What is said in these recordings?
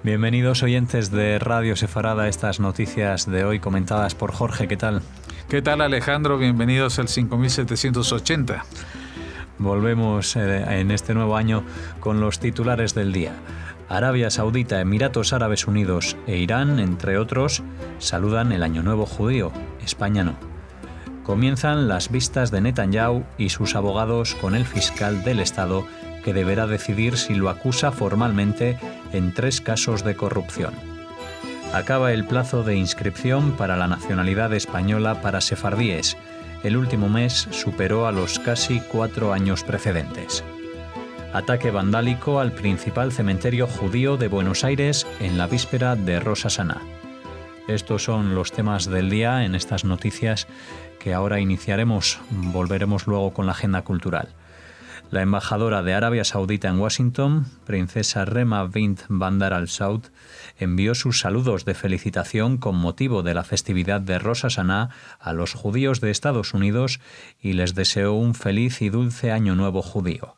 Bienvenidos oyentes de Radio Sefarada a estas noticias de hoy comentadas por Jorge. ¿Qué tal? ¿Qué tal, Alejandro? Bienvenidos al 5780. Volvemos en este nuevo año con los titulares del día. Arabia Saudita, Emiratos Árabes Unidos e Irán, entre otros, saludan el Año Nuevo judío. España no. Comienzan las vistas de Netanyahu y sus abogados con el fiscal del Estado, que deberá decidir si lo acusa formalmente en 3 casos de corrupción. Acaba el plazo de inscripción para la nacionalidad española para sefardíes. El último mes superó a los casi 4 años precedentes. Ataque vandálico al principal cementerio judío de Buenos Aires en la víspera de Rosh Hashanah. Estos son los temas del día en estas noticias que ahora iniciaremos. Volveremos luego con la agenda cultural. La embajadora de Arabia Saudita en Washington, princesa Rema bint Bandar Al Saud, envió sus saludos de felicitación con motivo de la festividad de Rosh Hashanah a los judíos de Estados Unidos y les deseó un feliz y dulce año nuevo judío.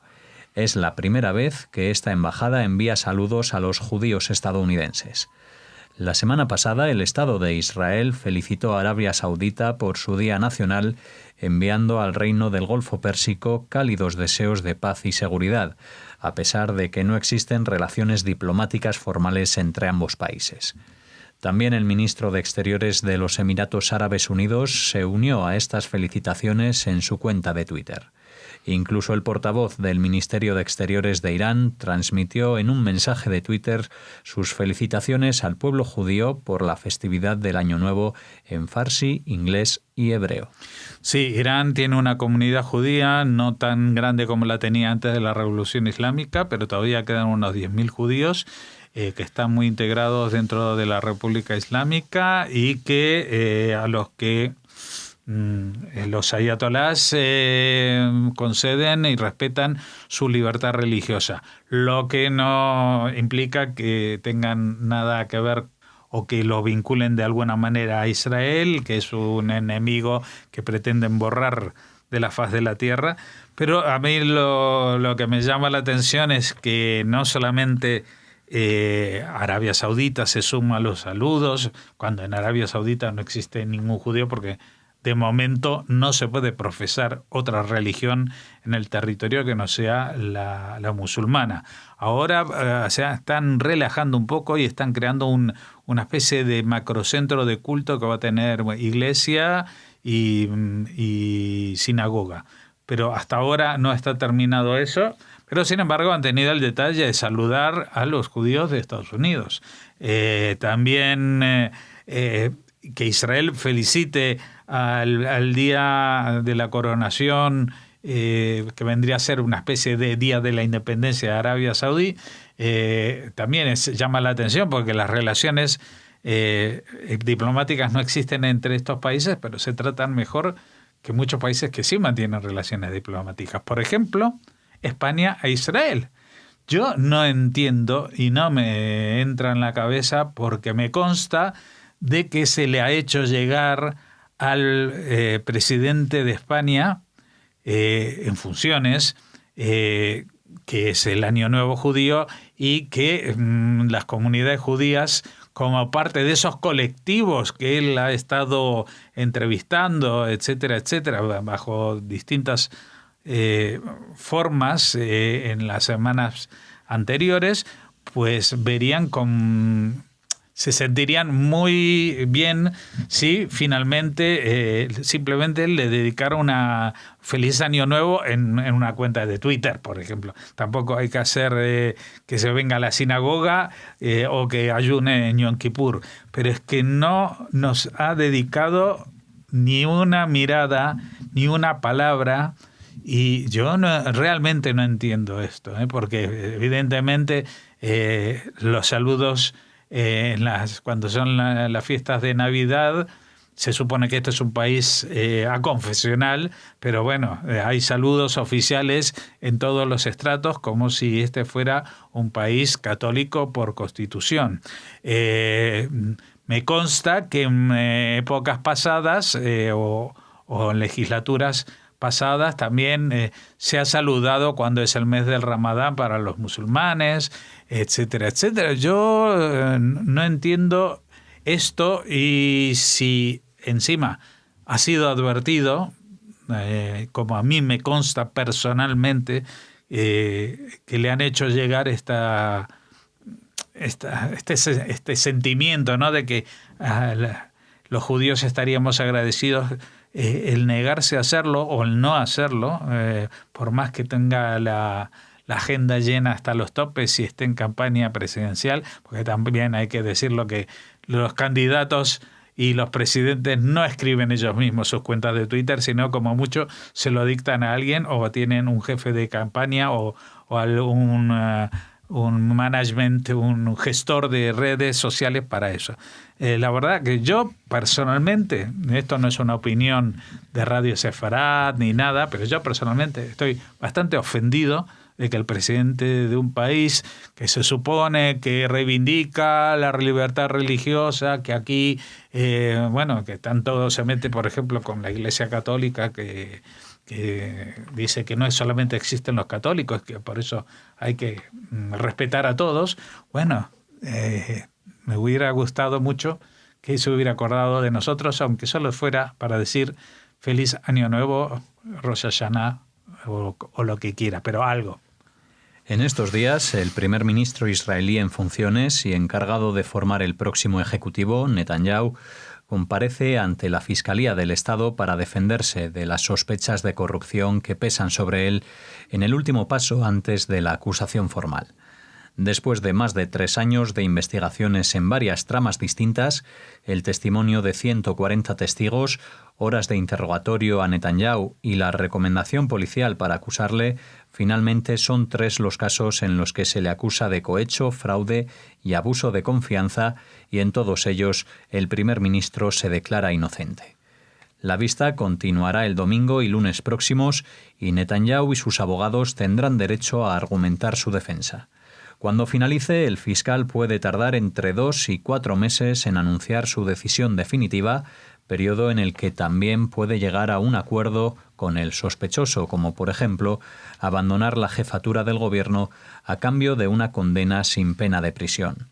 Es la primera vez que esta embajada envía saludos a los judíos estadounidenses. La semana pasada, el Estado de Israel felicitó a Arabia Saudita por su Día Nacional, enviando al Reino del Golfo Pérsico cálidos deseos de paz y seguridad, a pesar de que no existen relaciones diplomáticas formales entre ambos países. También el ministro de Exteriores de los Emiratos Árabes Unidos se unió a estas felicitaciones en su cuenta de Twitter. Incluso el portavoz del Ministerio de Exteriores de Irán transmitió en un mensaje de Twitter sus felicitaciones al pueblo judío por la festividad del Año Nuevo en farsi, inglés y hebreo. Sí, Irán tiene una comunidad judía no tan grande como la tenía antes de la Revolución Islámica, pero todavía quedan unos 10.000 judíos que están muy integrados dentro de la República Islámica y que a los que los ayatolás conceden y respetan su libertad religiosa, lo que no implica que tengan nada que ver o que lo vinculen de alguna manera a Israel, que es un enemigo que pretenden borrar de la faz de la tierra. Pero a mí lo que me llama la atención es que no solamente Arabia Saudita se suma a los saludos, cuando en Arabia Saudita no existe ningún judío, porque de momento no se puede profesar otra religión en el territorio que no sea la musulmana. Ahora se están relajando un poco y están creando una especie de macrocentro de culto que va a tener iglesia y sinagoga. Pero hasta ahora no está terminado eso. Pero sin embargo han tenido el detalle de saludar a los judíos de Estados Unidos. También que Israel felicite al día de la coronación, que vendría a ser una especie de día de la independencia de Arabia Saudí, también llama la atención porque las relaciones diplomáticas no existen entre estos países, pero se tratan mejor que muchos países que sí mantienen relaciones diplomáticas. Por ejemplo, España e Israel. Yo no entiendo y no me entra en la cabeza porque me consta de que se le ha hecho llegar al presidente de España en funciones, que es el Año Nuevo judío, y que las comunidades judías, como parte de esos colectivos que él ha estado entrevistando, etcétera, etcétera, bajo distintas formas en las semanas anteriores, pues se sentirían muy bien si finalmente simplemente le dedicara una feliz año nuevo en una cuenta de Twitter, por ejemplo. Tampoco hay que hacer que se venga a la sinagoga o que ayune en Yom Kippur, pero es que no nos ha dedicado ni una mirada, ni una palabra. Y yo realmente no entiendo esto, porque evidentemente los saludos cuando son las fiestas de Navidad, se supone que este es un país aconfesional, pero bueno, hay saludos oficiales en todos los estratos como si este fuera un país católico por constitución. Me consta que en épocas pasadas o en legislaturas pasadas también se ha saludado cuando es el mes del Ramadán para los musulmanes, etcétera, etcétera. Yo no entiendo esto, y si encima ha sido advertido, como a mí me consta personalmente, que le han hecho llegar este sentimiento, ¿no?, de que los judíos estaríamos agradecidos, el negarse a hacerlo o el no hacerlo, por más que tenga la agenda llena hasta los topes y esté en campaña presidencial, porque también hay que decirlo que los candidatos y los presidentes no escriben ellos mismos sus cuentas de Twitter, sino como mucho se lo dictan a alguien, o tienen un jefe de campaña o un management, un gestor de redes sociales para eso. La verdad que yo personalmente, esto no es una opinión de Radio Sefarad ni nada, pero yo personalmente estoy bastante ofendido de que el presidente de un país que se supone que reivindica la libertad religiosa, que aquí, que tanto se mete, por ejemplo, con la Iglesia Católica, que dice que no solamente existen los católicos, que por eso hay que respetar a todos. Bueno, me hubiera gustado mucho que se hubiera acordado de nosotros, aunque solo fuera para decir feliz año nuevo, Rosh Hashanah o lo que quiera, pero algo. En estos días, el primer ministro israelí en funciones y encargado de formar el próximo ejecutivo, Netanyahu, comparece ante la Fiscalía del Estado para defenderse de las sospechas de corrupción que pesan sobre él en el último paso antes de la acusación formal. Después de más de 3 años de investigaciones en varias tramas distintas, el testimonio de 140 testigos, horas de interrogatorio a Netanyahu y la recomendación policial para acusarle, finalmente son 3 los casos en los que se le acusa de cohecho, fraude y abuso de confianza, y en todos ellos el primer ministro se declara inocente. La vista continuará el domingo y lunes próximos, y Netanyahu y sus abogados tendrán derecho a argumentar su defensa. Cuando finalice, el fiscal puede tardar entre 2 y 4 meses en anunciar su decisión definitiva, periodo en el que también puede llegar a un acuerdo con el sospechoso, como por ejemplo abandonar la jefatura del gobierno a cambio de una condena sin pena de prisión.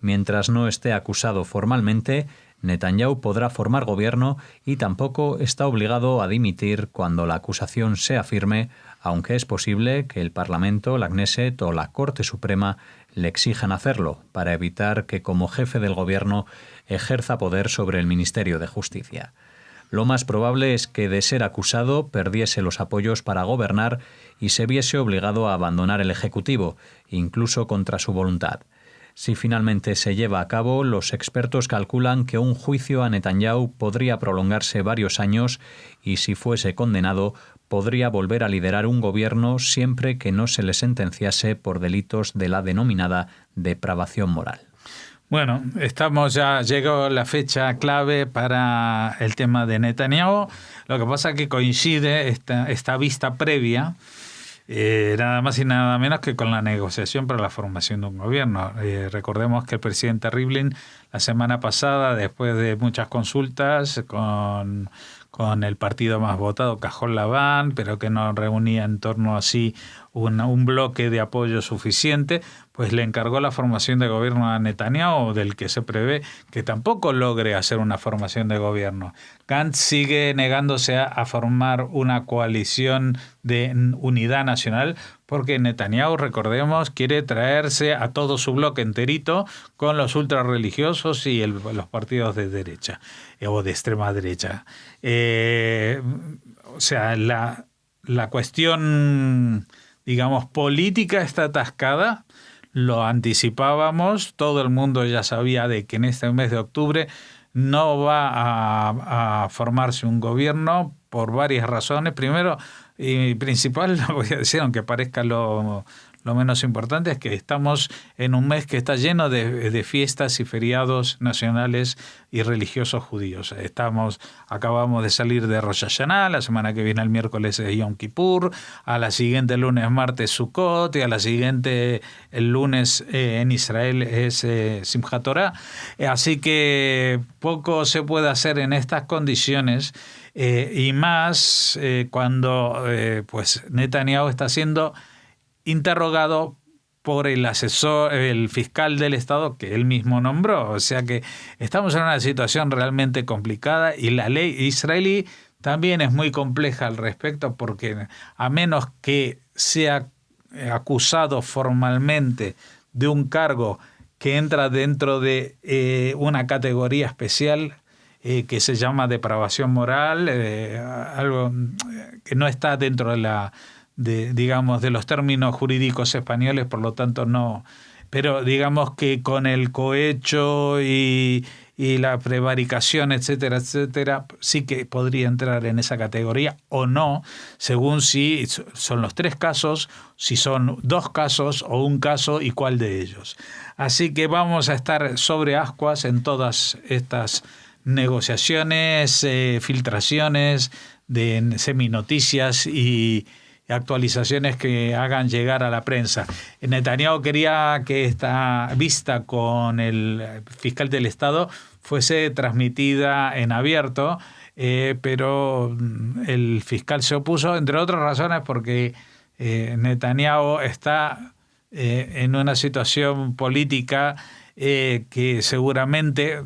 Mientras no esté acusado formalmente, Netanyahu podrá formar gobierno y tampoco está obligado a dimitir cuando la acusación sea firme, aunque es posible que el Parlamento, la Knesset o la Corte Suprema le exijan hacerlo para evitar que como jefe del gobierno ejerza poder sobre el Ministerio de Justicia. Lo más probable es que, de ser acusado, perdiese los apoyos para gobernar y se viese obligado a abandonar el Ejecutivo, incluso contra su voluntad. Si finalmente se lleva a cabo, los expertos calculan que un juicio a Netanyahu podría prolongarse varios años y, si fuese condenado, podría volver a liderar un gobierno siempre que no se le sentenciase por delitos de la denominada depravación moral. Bueno, llegó la fecha clave para el tema de Netanyahu. Lo que pasa es que coincide esta vista previa, nada más y nada menos que con la negociación para la formación de un gobierno. Recordemos que el presidente Rivlin la semana pasada, después de muchas consultas con el partido más votado, Cajol Labán, pero que no reunía en torno a sí un bloque de apoyo suficiente, pues le encargó la formación de gobierno a Netanyahu, del que se prevé que tampoco logre hacer una formación de gobierno. Gantz sigue negándose a formar una coalición de unidad nacional, porque Netanyahu, recordemos, quiere traerse a todo su bloque enterito con los ultrarreligiosos y los partidos de derecha o de extrema derecha. La cuestión, digamos, política está atascada. Lo anticipábamos, todo el mundo ya sabía de que en este mes de octubre no va a formarse un gobierno por varias razones. Primero y principal, lo voy a decir, aunque parezca lo lo menos importante es que estamos en un mes que está lleno de fiestas y feriados nacionales y religiosos judíos. Acabamos de salir de Rosh Hashanah, la semana que viene el miércoles es Yom Kippur, a la siguiente lunes, martes Sukkot, y a la siguiente el lunes en Israel es Simchat Torah. Así que poco se puede hacer en estas condiciones, y más cuando pues Netanyahu está siendo interrogado por el fiscal del Estado que él mismo nombró. O sea que estamos en una situación realmente complicada, y la ley israelí también es muy compleja al respecto, porque a menos que sea acusado formalmente de un cargo que entra dentro de una categoría especial que se llama depravación moral, algo que no está dentro de los términos jurídicos españoles, por lo tanto no. Pero digamos que con el cohecho y la prevaricación, etcétera, etcétera, sí que podría entrar en esa categoría o no, según si son los 3 casos, si son 2 casos o un caso y cuál de ellos. Así que vamos a estar sobre ascuas en todas estas negociaciones, filtraciones de seminoticias y actualizaciones que hagan llegar a la prensa. Netanyahu quería que esta vista con el fiscal del Estado fuese transmitida en abierto, pero el fiscal se opuso, entre otras razones porque Netanyahu está en una situación política que seguramente,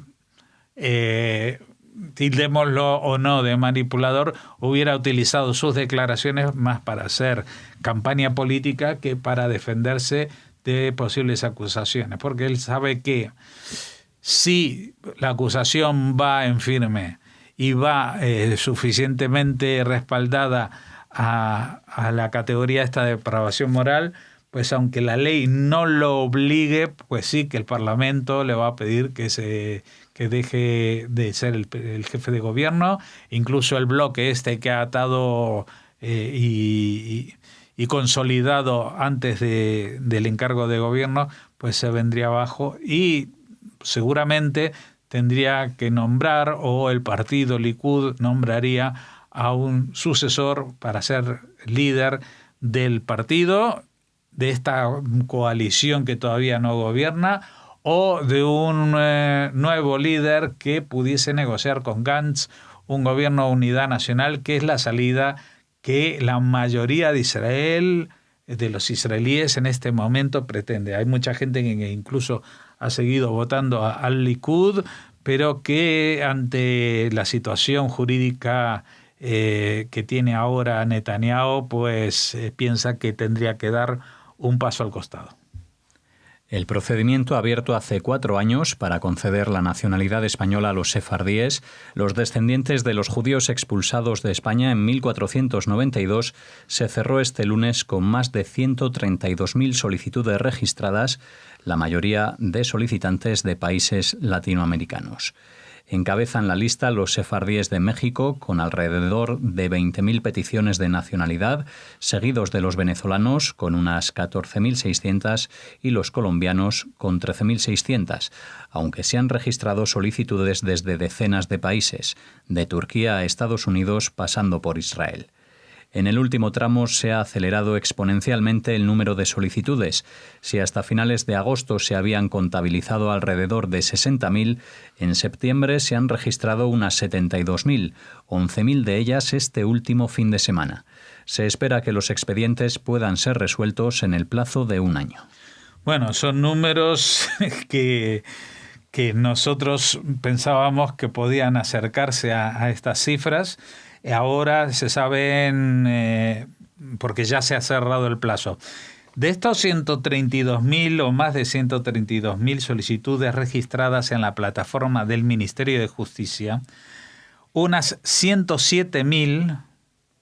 tildémoslo o no de manipulador, hubiera utilizado sus declaraciones más para hacer campaña política que para defenderse de posibles acusaciones, porque él sabe que si la acusación va en firme y va suficientemente respaldada a la categoría esta de depravación moral, pues aunque la ley no lo obligue, pues sí que el Parlamento le va a pedir que deje de ser el jefe de gobierno. Incluso el bloque que ha atado y consolidado antes del encargo de gobierno, pues se vendría abajo, y seguramente tendría que nombrar, o el partido Likud nombraría a un sucesor para ser líder del partido, de esta coalición que todavía no gobierna, o de un nuevo líder que pudiese negociar con Gantz un gobierno de unidad nacional, que es la salida que la mayoría de Israel, de los israelíes en este momento, pretende. Hay mucha gente que incluso ha seguido votando al Likud, pero que ante la situación jurídica que tiene ahora Netanyahu, pues piensa que tendría que dar un paso al costado. El procedimiento abierto hace 4 años para conceder la nacionalidad española a los sefardíes, los descendientes de los judíos expulsados de España en 1492, se cerró este lunes con más de 132.000 solicitudes registradas, la mayoría de solicitantes de países latinoamericanos. Encabezan la lista los sefardíes de México, con alrededor de 20.000 peticiones de nacionalidad, seguidos de los venezolanos, con unas 14.600, y los colombianos, con 13.600, aunque se han registrado solicitudes desde decenas de países, de Turquía a Estados Unidos, pasando por Israel. En el último tramo se ha acelerado exponencialmente el número de solicitudes. Si hasta finales de agosto se habían contabilizado alrededor de 60.000, en septiembre se han registrado unas 72.000, 11.000 de ellas este último fin de semana. Se espera que los expedientes puedan ser resueltos en el plazo de 1 año. Bueno, son números que nosotros pensábamos que podían acercarse a estas cifras. Ahora se saben, porque ya se ha cerrado el plazo. De estos 132.000 o más de 132.000 solicitudes registradas en la plataforma del Ministerio de Justicia, unas 107.000,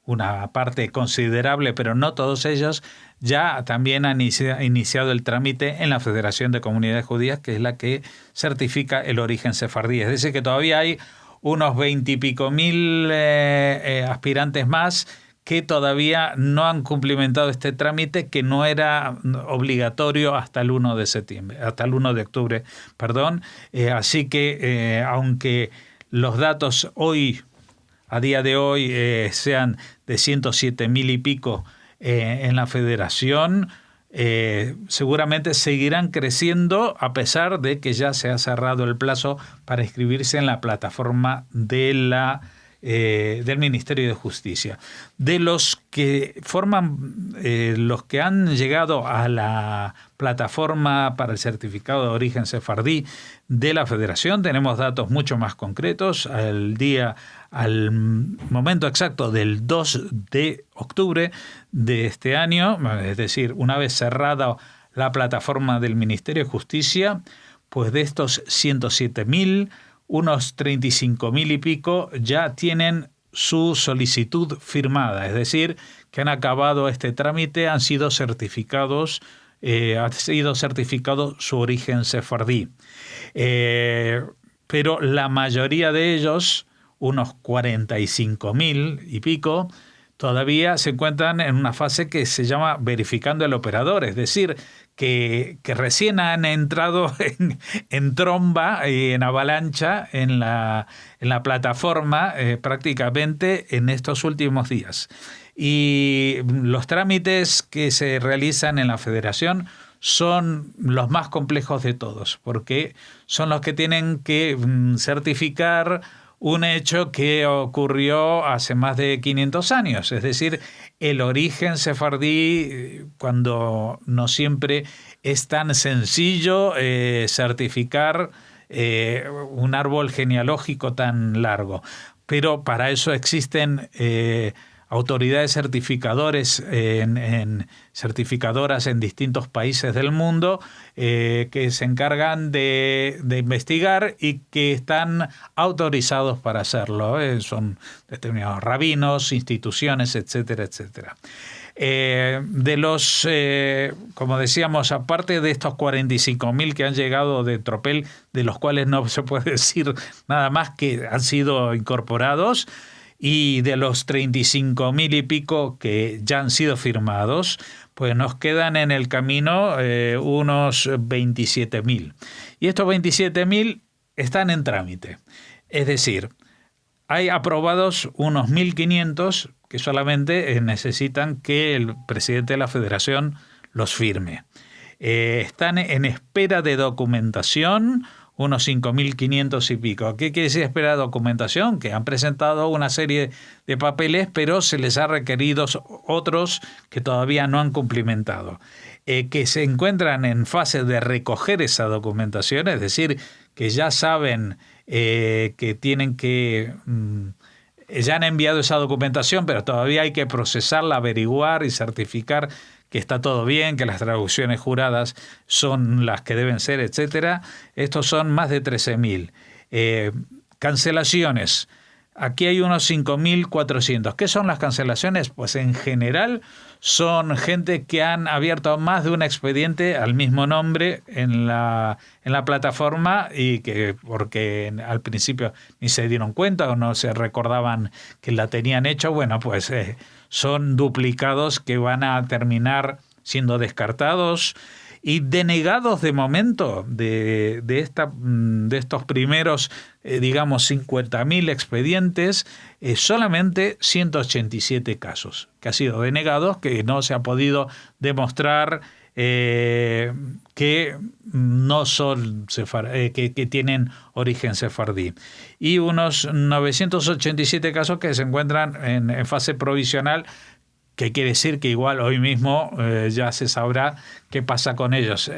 una parte considerable, pero no todos ellos, ya también han iniciado el trámite en la Federación de Comunidades Judías, que es la que certifica el origen sefardí. Es decir, que todavía hay unos 20 y pico mil aspirantes más que todavía no han cumplimentado este trámite, que no era obligatorio hasta el 1 de octubre, perdón. Así que aunque los datos hoy, a día de hoy, sean de 107.000 y pico en la Federación, seguramente seguirán creciendo a pesar de que ya se ha cerrado el plazo para inscribirse en la plataforma del Ministerio de Justicia. De los que forman, los que han llegado a la plataforma para el certificado de origen sefardí de la Federación, tenemos datos mucho más concretos. Al momento exacto del 2 de octubre de este año, es decir, una vez cerrada la plataforma del Ministerio de Justicia, pues de estos 107.000, unos 35.000 y pico ya tienen su solicitud firmada, es decir, que han acabado este trámite, han sido certificados, ha sido certificado su origen sefardí. Pero la mayoría de ellos, unos 45.000 y pico, todavía se encuentran en una fase que se llama verificando el operador, es decir, que recién han entrado en tromba y en avalancha en la plataforma prácticamente en estos últimos días. Y los trámites que se realizan en la Federación son los más complejos de todos, porque son los que tienen que certificar un hecho que ocurrió hace más de 500 años, es decir, el origen sefardí, cuando no siempre es tan sencillo certificar un árbol genealógico tan largo. Pero para eso existen autoridades certificadoras en distintos países del mundo que se encargan de investigar y que están autorizados para hacerlo. Son determinados rabinos, instituciones, etcétera, etcétera. Como decíamos, aparte de estos 45.000 que han llegado de tropel, de los cuales no se puede decir nada más que han sido incorporados, y de los 35.000 y pico que ya han sido firmados, pues nos quedan en el camino unos 27.000. Y estos 27.000 están en trámite. Es decir, hay aprobados unos 1.500 que solamente necesitan que el presidente de la Federación los firme. Están en espera de documentación unos 5.500 y pico. ¿Qué quiere decir espera de documentación? Que han presentado una serie de papeles, pero se les ha requerido otros que todavía no han cumplimentado. Que se encuentran en fase de recoger esa documentación, es decir, que ya saben que tienen que... ya han enviado esa documentación, pero todavía hay que procesarla, averiguar y certificar que está todo bien, que las traducciones juradas son las que deben ser, etcétera. Estos son más de 13.000. Cancelaciones. Aquí hay unos 5.400. ¿Qué son las cancelaciones? Pues en general son gente que han abierto más de un expediente al mismo nombre en la plataforma y que porque al principio ni se dieron cuenta o no se recordaban que la tenían hecho, bueno, pues son duplicados que van a terminar siendo descartados y denegados de momento de estos primeros, digamos, 50.000 expedientes, solamente 187 casos que han sido denegados, que no se ha podido demostrar que no son que tienen origen sefardí. Y unos 987 casos que se encuentran en fase provisional, que quiere decir que igual hoy mismo ya se sabrá qué pasa con ellos.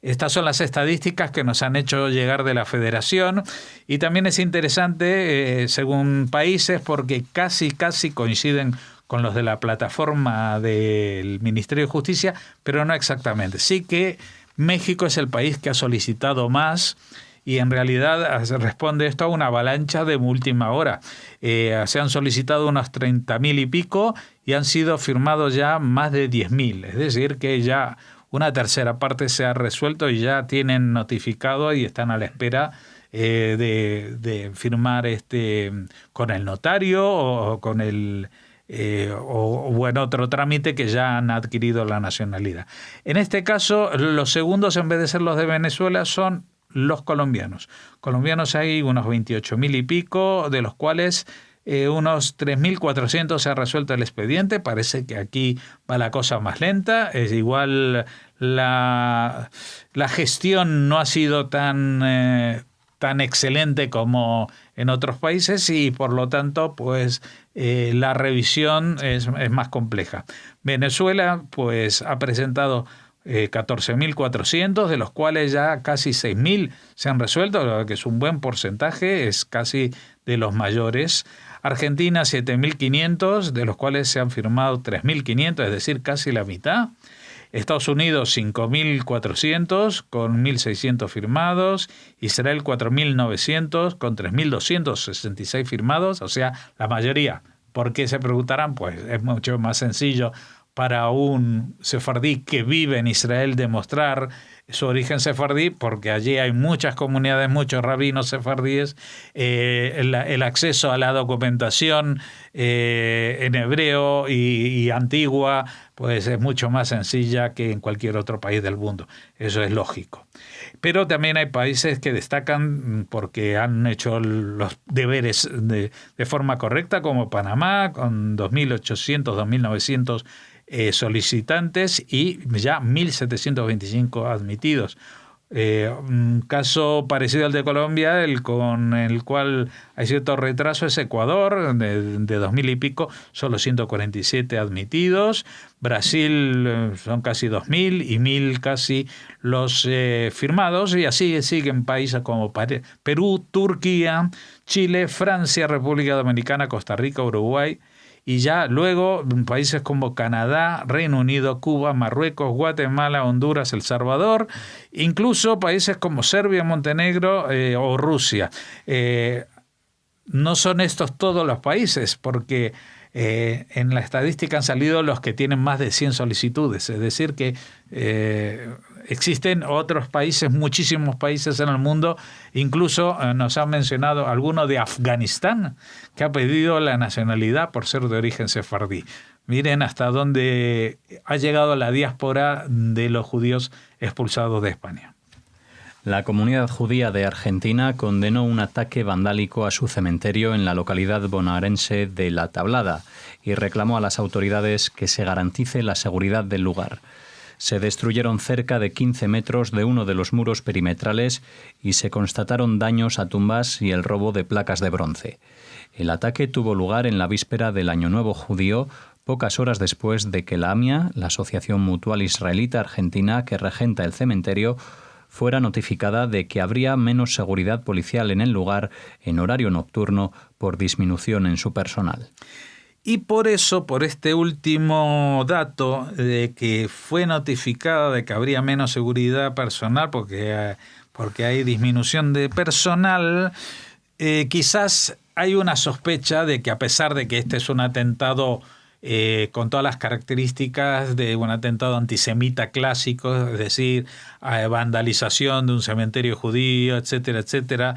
Estas son las estadísticas que nos han hecho llegar de la Federación y también es interesante según países porque casi coinciden con los de la plataforma del Ministerio de Justicia, pero no exactamente. Sí que México es el país que ha solicitado más y en realidad responde esto a una avalancha de última hora. Se han solicitado unos 30.000 y pico y han sido firmados ya más de 10.000. Es decir, que ya una tercera parte se ha resuelto y ya tienen notificado y están a la espera de firmar con el notario o con el o en otro trámite que ya han adquirido la nacionalidad. En este caso, los segundos, en vez de ser los de Venezuela, son los colombianos. Colombianos hay unos 28.000 y pico, de los cuales unos 3.400 se ha resuelto el expediente. Parece que aquí va la cosa más lenta. Es igual la gestión no ha sido tan excelente como en otros países y por lo tanto pues la revisión es más compleja. Venezuela pues ha presentado 14.400, de los cuales ya casi 6.000 se han resuelto, que es un buen porcentaje, es casi de los mayores. Argentina 7.500, de los cuales se han firmado 3.500, es decir, casi la mitad. Estados Unidos 5.400 con 1.600 firmados, Israel 4.900 con 3.266 firmados, o sea, la mayoría. ¿Por qué se preguntarán? Pues es mucho más sencillo para un sefardí que vive en Israel demostrar su origen sefardí, porque allí hay muchas comunidades, muchos rabinos sefardíes, el acceso a la documentación en hebreo y antigua pues es mucho más sencilla que en cualquier otro país del mundo. Eso es lógico. Pero también hay países que destacan porque han hecho los deberes de forma correcta, como Panamá, con 2.800, 2.900 solicitantes y ya 1.725 admitidos. Un caso parecido al de Colombia, con el cual hay cierto retraso, es Ecuador, de 2.000 y pico, solo 147 admitidos. Brasil son casi 2.000 y 1.000 casi los firmados, y así siguen países como Perú, Turquía, Chile, Francia, República Dominicana, Costa Rica, Uruguay. Y ya luego países como Canadá, Reino Unido, Cuba, Marruecos, Guatemala, Honduras, El Salvador, incluso países como Serbia, Montenegro o Rusia. No son estos todos los países, porque en la estadística han salido los que tienen más de 100 solicitudes. Es decir, que existen otros países, muchísimos países en el mundo, incluso nos han mencionado alguno de Afganistán, que ha pedido la nacionalidad por ser de origen sefardí. Miren hasta dónde ha llegado la diáspora de los judíos expulsados de España. La comunidad judía de Argentina condenó un ataque vandálico a su cementerio en la localidad bonaerense de La Tablada y reclamó a las autoridades que se garantice la seguridad del lugar. Se destruyeron cerca de 15 metros de uno de los muros perimetrales y se constataron daños a tumbas y el robo de placas de bronce. El ataque tuvo lugar en la víspera del Año Nuevo judío, pocas horas después de que la AMIA, la Asociación Mutual Israelita Argentina que regenta el cementerio, fuera notificada de que habría menos seguridad policial en el lugar en horario nocturno por disminución en su personal. Y por eso, por este último dato de que fue notificada de que habría menos seguridad personal porque hay disminución de personal, quizás hay una sospecha de que, a pesar de que este es un atentado con todas las características de un atentado antisemita clásico, es decir, vandalización de un cementerio judío, etcétera, etcétera,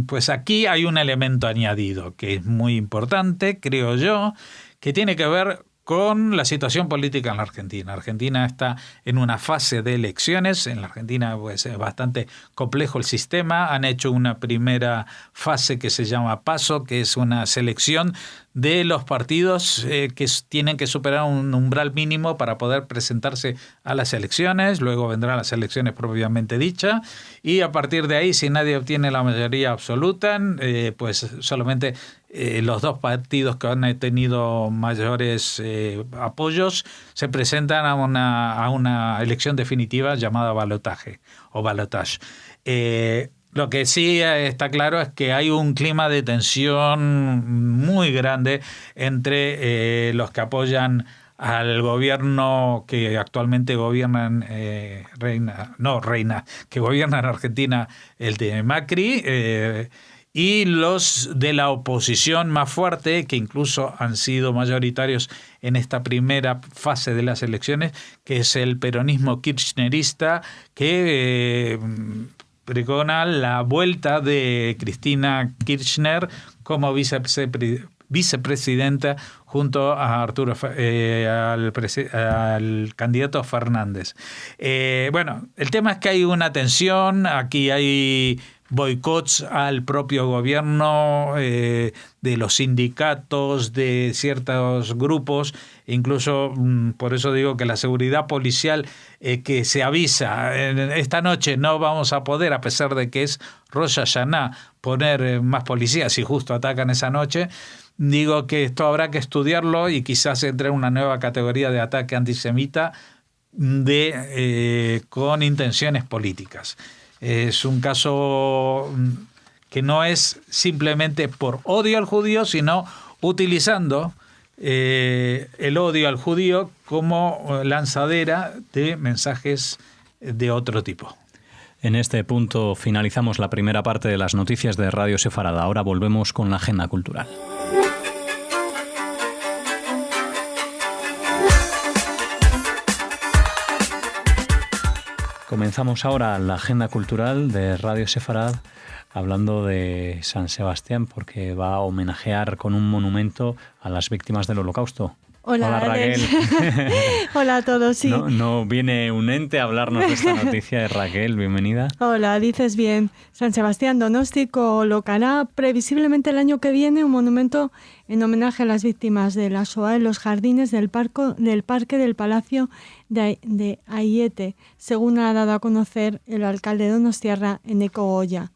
pues aquí hay un elemento añadido que es muy importante, creo yo, que tiene que ver con la situación política en la Argentina. Argentina está en una fase de elecciones. En la Argentina pues, es bastante complejo el sistema. Han hecho una primera fase que se llama PASO, que es una selección de los partidos que tienen que superar un umbral mínimo para poder presentarse a las elecciones. Luego vendrán las elecciones propiamente dichas. Y a partir de ahí, si nadie obtiene la mayoría absoluta, pues solamente los dos partidos que han tenido mayores apoyos se presentan a una elección definitiva llamada balotaje o balotage. Lo que sí está claro es que hay un clima de tensión muy grande entre los que apoyan al gobierno que actualmente gobiernan que gobiernan Argentina, el de Macri, y los de la oposición más fuerte, que incluso han sido mayoritarios en esta primera fase de las elecciones, que es el peronismo kirchnerista, que pregona la vuelta de Cristina Kirchner como vicepresidenta junto a al candidato Fernández. Bueno, el tema es que hay una tensión, aquí hay boicots al propio gobierno, de los sindicatos, de ciertos grupos, incluso por eso digo que la seguridad policial que se avisa, esta noche no vamos a poder, a pesar de que es Rosh Hashanah, poner más policías y justo atacan esa noche. Digo que esto habrá que estudiarlo y quizás entre en una nueva categoría de ataque antisemita con intenciones políticas. Es un caso que no es simplemente por odio al judío, sino utilizando el odio al judío como lanzadera de mensajes de otro tipo. En este punto finalizamos la primera parte de las noticias de Radio Sefarad. Ahora volvemos con la agenda cultural. Comenzamos ahora la agenda cultural de Radio Sefarad hablando de San Sebastián, porque va a homenajear con un monumento a las víctimas del Holocausto. Hola Raquel. Hola a todos, sí. No viene un ente a hablarnos de esta noticia. Raquel, bienvenida. Hola, dices bien. San Sebastián Donosti colocará previsiblemente el año que viene un monumento en homenaje a las víctimas de la Shoah en los jardines del Parque del Palacio de Aiete, según ha dado a conocer el alcalde donostiarra, Eneko Goya.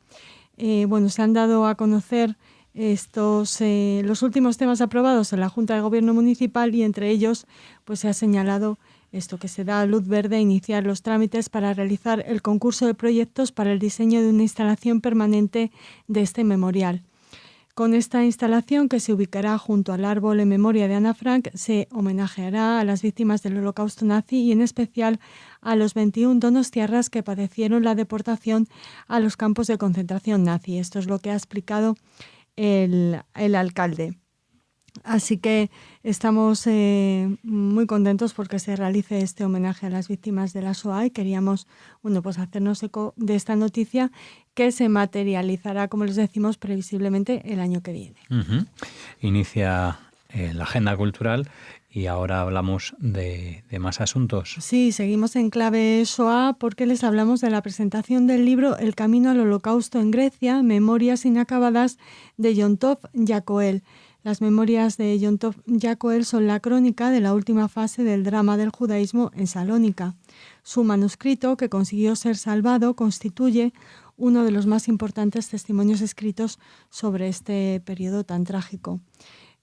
Se han dado a conocer los últimos temas aprobados en la Junta de Gobierno Municipal y entre ellos pues se ha señalado que se da luz verde a iniciar los trámites para realizar el concurso de proyectos para el diseño de una instalación permanente de este memorial. Con esta instalación, que se ubicará junto al árbol en memoria de Ana Frank, se homenajeará a las víctimas del Holocausto nazi y en especial a los 21 donostiarras que padecieron la deportación a los campos de concentración nazi. Esto es lo que ha explicado el alcalde. Así que estamos muy contentos porque se realice este homenaje a las víctimas de la Shoah y queríamos hacernos eco de esta noticia que se materializará, como les decimos, previsiblemente el año que viene. Uh-huh. Inicia la agenda cultural y ahora hablamos de más asuntos. Sí, seguimos en clave Shoah porque les hablamos de la presentación del libro El camino al Holocausto en Grecia, Memorias inacabadas, de Yom Tov Yacoel. Las memorias de Yom Tov Yacoel son la crónica de la última fase del drama del judaísmo en Salónica. Su manuscrito, que consiguió ser salvado, constituye uno de los más importantes testimonios escritos sobre este periodo tan trágico.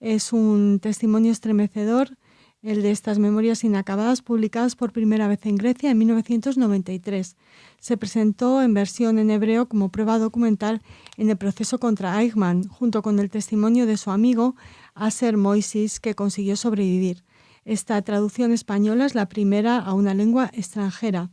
Es un testimonio estremecedor, el de estas memorias inacabadas, publicadas por primera vez en Grecia en 1993. Se presentó en versión en hebreo como prueba documental en el proceso contra Eichmann, junto con el testimonio de su amigo Aser Moisis, que consiguió sobrevivir. Esta traducción española es la primera a una lengua extranjera.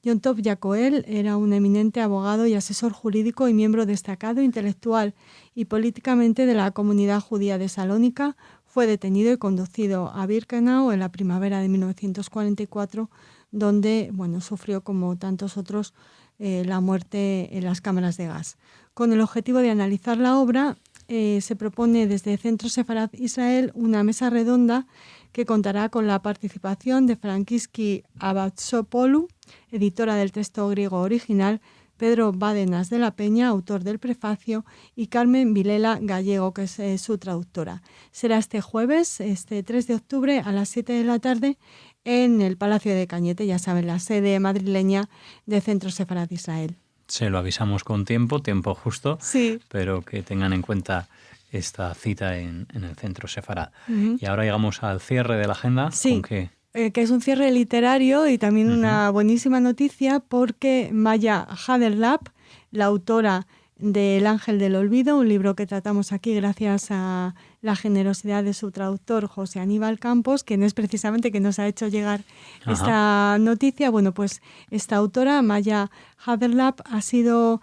Yom Tov Yacoel era un eminente abogado y asesor jurídico y miembro destacado intelectual y políticamente de la comunidad judía de Salónica. Fue detenido y conducido a Birkenau en la primavera de 1944, donde sufrió, como tantos otros, la muerte en las cámaras de gas. Con el objetivo de analizar la obra, se propone desde Centro Sefarad Israel una mesa redonda que contará con la participación de Frankiski Abatsopoulou, editora del texto griego original, Pedro Bádenas de la Peña, autor del prefacio, y Carmen Vilela Gallego, que es su traductora. Será este jueves, 3 de octubre, a las 7 de la tarde, en el Palacio de Cañete, ya saben, la sede madrileña de Centro Sefarad Israel. Se lo avisamos con tiempo justo, sí, pero que tengan en cuenta esta cita en el Centro Sefarad. Uh-huh. Y ahora llegamos al cierre de la agenda. Sí. ¿Con qué? Que es un cierre literario y también una buenísima noticia porque Maya Haderlap, la autora de El Ángel del Olvido, un libro que tratamos aquí gracias a la generosidad de su traductor José Aníbal Campos, quien es precisamente que nos ha hecho llegar esta noticia. Pues esta autora, Maya Haderlap, ha sido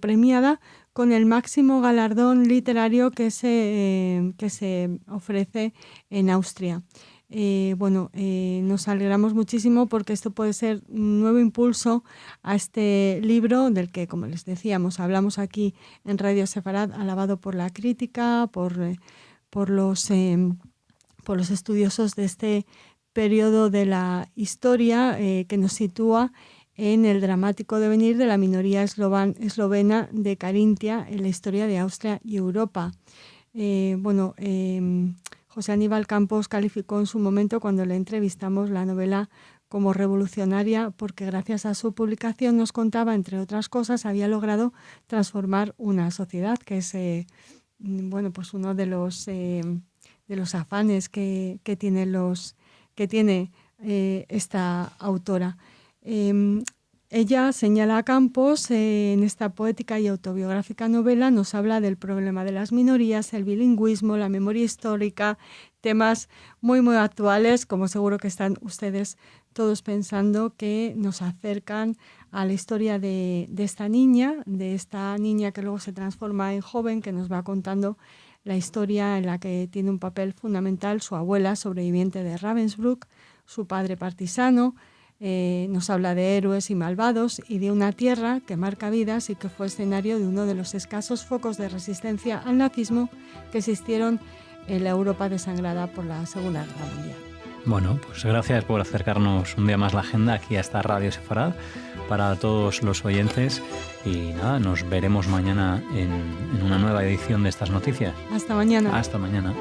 premiada con el máximo galardón literario que se ofrece en Austria. Nos alegramos muchísimo porque esto puede ser un nuevo impulso a este libro del que, como les decíamos, hablamos aquí en Radio Sefarad, alabado por la crítica, por los estudiosos de este periodo de la historia que nos sitúa en el dramático devenir de la minoría eslovena de Carintia en la historia de Austria y Europa. José Aníbal Campos calificó en su momento, cuando le entrevistamos, la novela como revolucionaria porque gracias a su publicación nos contaba, entre otras cosas, había logrado transformar una sociedad, que es uno de los afanes que tiene esta autora. Ella señala a Campos en esta poética y autobiográfica novela, nos habla del problema de las minorías, el bilingüismo, la memoria histórica, temas muy, muy actuales, como seguro que están ustedes todos pensando, que nos acercan a la historia de esta niña que luego se transforma en joven, que nos va contando la historia en la que tiene un papel fundamental su abuela, sobreviviente de Ravensbrück, su padre partisano. Nos habla de héroes y malvados y de una tierra que marca vidas y que fue escenario de uno de los escasos focos de resistencia al nazismo que existieron en la Europa desangrada por la Segunda Guerra Mundial. Bueno, pues gracias por acercarnos un día más la agenda aquí a esta Radio Sefarad para todos los oyentes y nada, nos veremos mañana en una nueva edición de estas noticias. Hasta mañana. Hasta mañana.